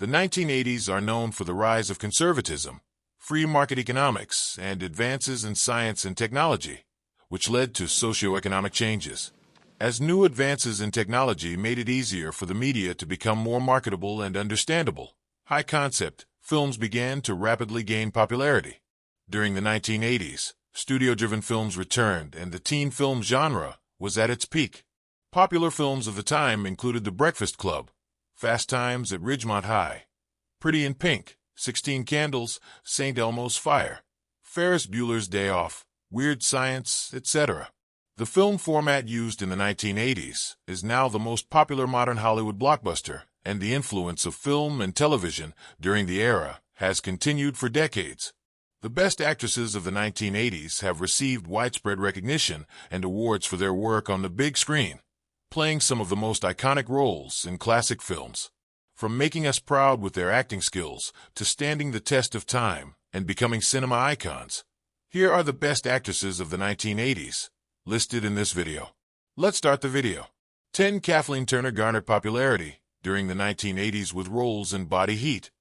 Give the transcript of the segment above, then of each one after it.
The 1980s are known for the rise of conservatism, free market economics, and advances in science and technology, which led to socioeconomic changes. As new advances in technology made it easier for the media to become more marketable and understandable, high-concept films began to rapidly gain popularity. During the 1980s, studio-driven films returned and the teen film genre was at its peak. Popular films of the time included The Breakfast Club, Fast Times at Ridgemont High, Pretty in Pink, 16 Candles, St. Elmo's Fire, Ferris Bueller's Day Off, Weird Science, etc. The film format used in the 1980s is now the most popular modern Hollywood blockbuster, and the influence of film and television during the era has continued for decades. The best actresses of the 1980s have received widespread recognition and awards for their work on the big screen, playing some of the most iconic roles in classic films. From making us proud with their acting skills to standing the test of time and becoming cinema icons, here are the best actresses of the 1980s, listed in this video. Let's start the video. 10. Kathleen Turner garnered popularity during the 1980s with roles in Body Heat,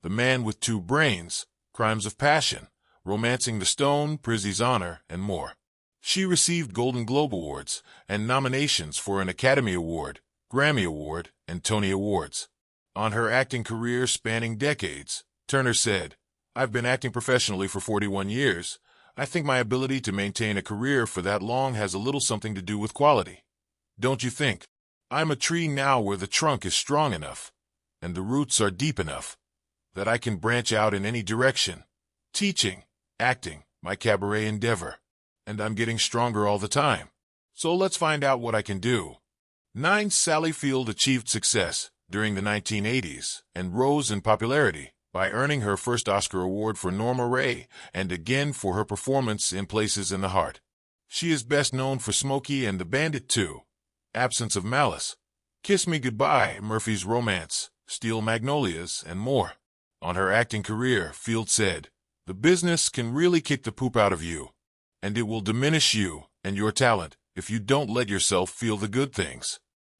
The Man with Two Brains, Crimes of Passion, Romancing the Stone, Prizzi's Honor, and more. She received Golden Globe Awards and nominations for an Academy Award, Grammy Award, and Tony Awards. On her acting career spanning decades, Turner said, "I've been acting professionally for 41 years. I think my ability to maintain a career for that long has a little something to do with quality. Don't you think? I'm a tree now where the trunk is strong enough, and the roots are deep enough, that I can branch out in any direction. Teaching, acting, my cabaret endeavor. And I'm getting stronger all the time. So let's find out what I can do." 9. Sally Field achieved success during the 1980s and rose in popularity by earning her first Oscar award for Norma Ray and again for her performance in Places in the Heart. She is best known for Smokey and the Bandit 2, Absence of Malice, Kiss Me Goodbye, Murphy's Romance, Steel Magnolias, and more. On her acting career, Field said, "The business can really kick the poop out of you, and it will diminish you and your talent if you don't let yourself feel the good things.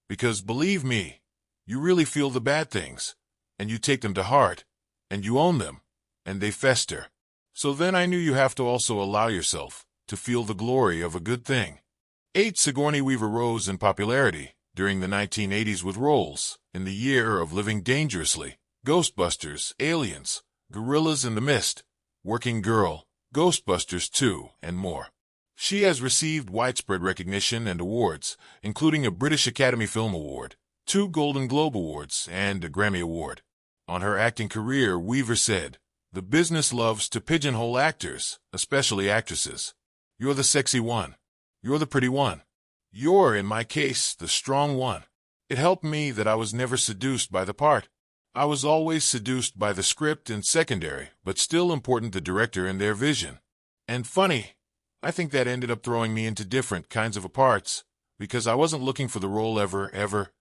Because believe me, you really feel the bad things, and you take them to heart, and you own them, and they fester. So then I knew you have to also allow yourself to feel the glory of a good thing." 8. Sigourney Weaver rose in popularity during the 1980s with roles in The Year of Living Dangerously, Ghostbusters, Aliens, Gorillas in the Mist, Working Girl, Ghostbusters 2, and more. She has received widespread recognition and awards, including a British Academy Film Award, 2 Golden Globe Awards, and a Grammy Award. On her acting career, Weaver said, "The business loves to pigeonhole actors, especially actresses. You're the sexy one. You're the pretty one. You're, in my case, the strong one." It helped me that I was never seduced by the part. I was always seduced by the script and secondary, but still important the director and their vision. And funny, I think that ended up throwing me into different kinds of parts, because I wasn't looking for the role ever.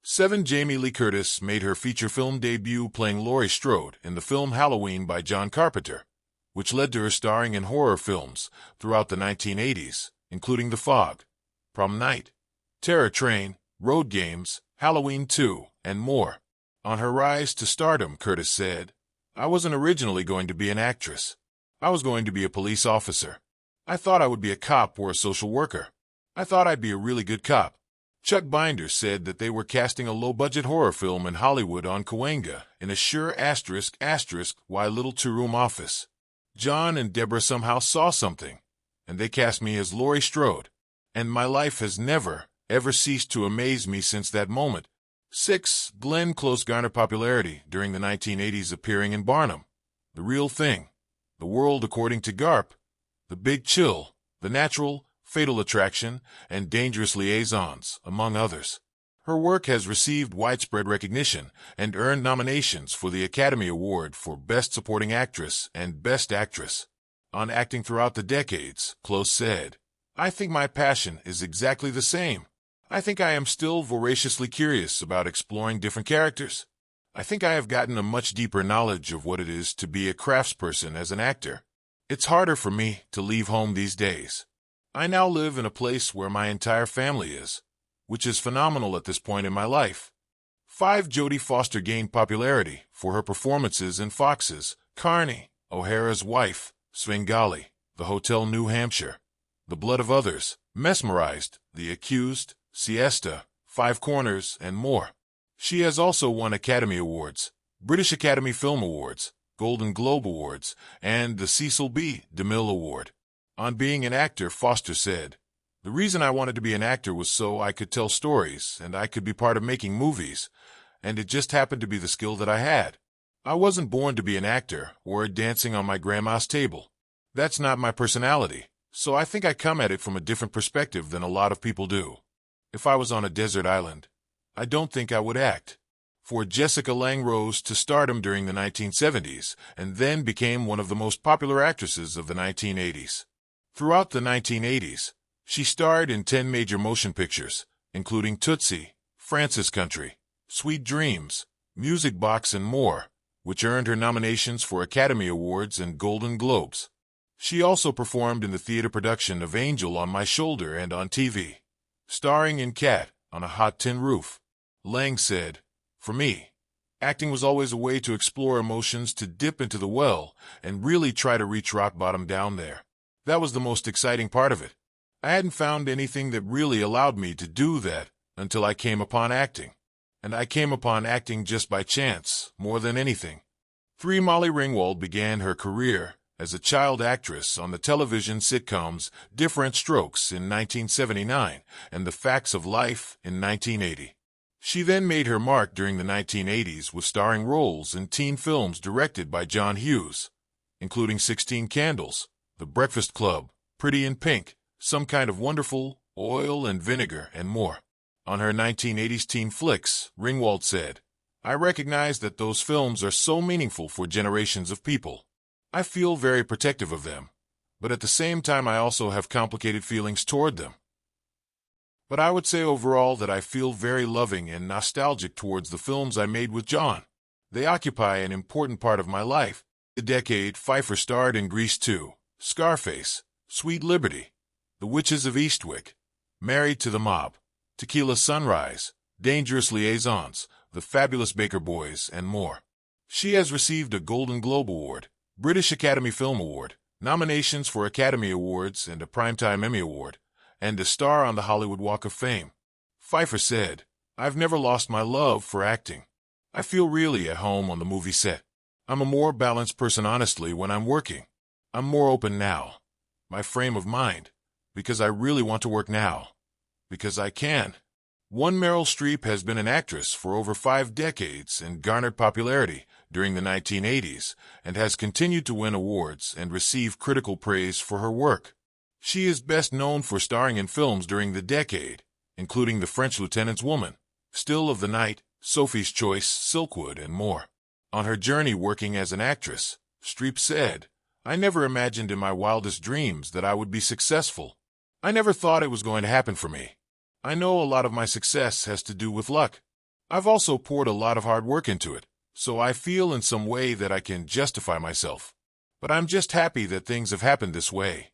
7. Jamie Lee Curtis made her feature film debut playing Laurie Strode in the film Halloween by John Carpenter, which led to her starring in horror films throughout the 1980s, including The Fog, Prom Night, Terror Train, Road Games, Halloween 2, and more. On her rise to stardom, Curtis said, "I wasn't originally going to be an actress. I was going to be a police officer. I thought I would be a cop or a social worker. I thought I'd be a really good cop." Chuck Binder said that they were casting a low-budget horror film in Hollywood on Cahuenga in a sure why little two-room office. John and Deborah somehow saw something, and they cast me as Laurie Strode, and my life has never, ever ceased to amaze me since that moment. 6. Glenn Close garnered popularity during the 1980s appearing in Barnum, The Real Thing, The World According to Garp, The Big Chill, The Natural, Fatal Attraction, and Dangerous Liaisons, among others. Her work has received widespread recognition and earned nominations for the Academy Award for Best Supporting Actress and Best Actress. On acting throughout the decades, Close said, "I think my passion is exactly the same. I think I am still voraciously curious about exploring different characters. I think I have gotten a much deeper knowledge of what it is to be a craftsperson as an actor. It's harder for me to leave home these days. I now live in a place where my entire family is, which is phenomenal at this point in my life." 5. Jodie Foster gained popularity for her performances in Fox's Carney, O'Hara's Wife, Svengali, The Hotel New Hampshire, The Blood of Others, Mesmerized, The Accused, Siesta, Five Corners, and more. She has also won Academy Awards, British Academy Film Awards, Golden Globe Awards, and the Cecil B. DeMille Award. On being an actor, Foster said, "The reason I wanted to be an actor was so I could tell stories and I could be part of making movies, and it just happened to be the skill that I had. I wasn't born to be an actor or dancing on my grandma's table. That's not my personality, so I think I come at it from a different perspective than a lot of people do. If I was on a desert island, I don't think I would act." For Jessica Lange rose to stardom during the 1970s and then became one of the most popular actresses of the 1980s. Throughout the 1980s, she starred in 10 major motion pictures, including Tootsie, Francis Country, Sweet Dreams, Music Box, and more, which earned her nominations for Academy Awards and Golden Globes. She also performed in the theater production of Angel on My Shoulder and on TV, starring in Cat on a Hot Tin Roof. Lange said, "For me, acting was always a way to explore emotions, to dip into the well and really try to reach rock bottom down there. That was the most exciting part of it. I hadn't found anything that really allowed me to do that until I came upon acting. And I came upon acting just by chance, more than anything." 3. Molly Ringwald began her career as a child actress on the television sitcoms Different Strokes in 1979 and The Facts of Life in 1980. She then made her mark during the 1980s with starring roles in teen films directed by John Hughes, including 16 Candles, The Breakfast Club, Pretty in Pink, Some Kind of Wonderful, Oil and Vinegar, and more. On her 1980s teen flicks, Ringwald said, "I recognize that those films are so meaningful for generations of people. I feel very protective of them, but at the same time I also have complicated feelings toward them. But I would say overall that I feel very loving and nostalgic towards the films I made with John. They occupy an important part of my life." The decade, Pfeiffer starred in Grease 2, Scarface, Sweet Liberty, The Witches of Eastwick, Married to the Mob, Tequila Sunrise, Dangerous Liaisons, The Fabulous Baker Boys, and more. She has received a Golden Globe Award, British Academy Film Award, nominations for Academy Awards and a Primetime Emmy Award, and a star on the Hollywood Walk of Fame. Pfeiffer said, "I've never lost my love for acting. I feel really at home on the movie set. I'm a more balanced person honestly when I'm working. I'm more open now. My frame of mind, because I really want to work now. Because I can." One Meryl Streep has been an actress for over 5 decades and garnered popularity during the 1980s and has continued to win awards and receive critical praise for her work. She is best known for starring in films during the decade, including The French Lieutenant's Woman, Still of the Night, Sophie's Choice, Silkwood, and more. On her journey working as an actress, Streep said, "I never imagined in my wildest dreams that I would be successful. I never thought it was going to happen for me. I know a lot of my success has to do with luck. I've also poured a lot of hard work into it, so I feel in some way that I can justify myself. But I'm just happy that things have happened this way."